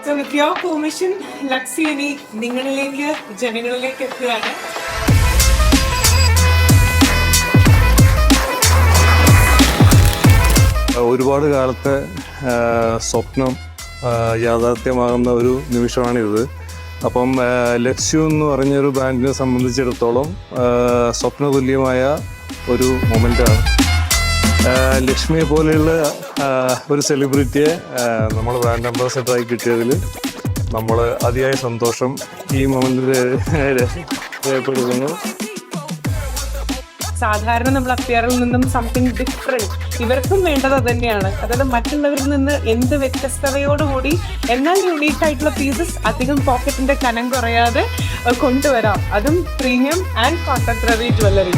So with your permission, Laxi ഇനി നിങ്ങളിലേക്ക് ജനങ്ങളിലേക്ക് എത്തുകയാണ്. ഒരുപാട് കാലത്തെ സ്വപ്നം യാഥാർത്ഥ്യമാകുന്ന ഒരു നിമിഷമാണിത്. അപ്പം ലക്ഷ്യു എന്ന് പറഞ്ഞൊരു ബ്രാൻഡിനെ സംബന്ധിച്ചിടത്തോളം സ്വപ്നതുല്യമായ ഒരു മൊമെൻ്റാണ്. ലക്ഷ്മിയെ പോലെയുള്ള ഒരു സെലിബ്രിറ്റിയെ നമ്മൾ ബ്രാൻഡ് അംബാസഡറായി കിട്ടിയതിൽ നമ്മൾ അതിയായ സന്തോഷം ഈ മൊമെൻറ്റിൽ രേഖപ്പെടുത്തുന്നു. സാധാരണ നമ്മൾ അപ്പിയറിൽ നിന്നും സംതിങ് ഡിഫറെന്റ് ഇവർക്കും വേണ്ടത് അത് തന്നെയാണ്. അതായത് മറ്റുള്ളവരിൽ നിന്ന് എന്ത് വ്യത്യസ്തതയോടുകൂടി എന്നാൽ യുണീക്ക് ആയിട്ടുള്ള പീസസ് അധികം പോക്കറ്റിന്റെ കനം കുറയാതെ കൊണ്ടുവരാം, അതും പ്രീമിയം ആൻഡ് കോൺടെമ്പററി ജ്വല്ലറി.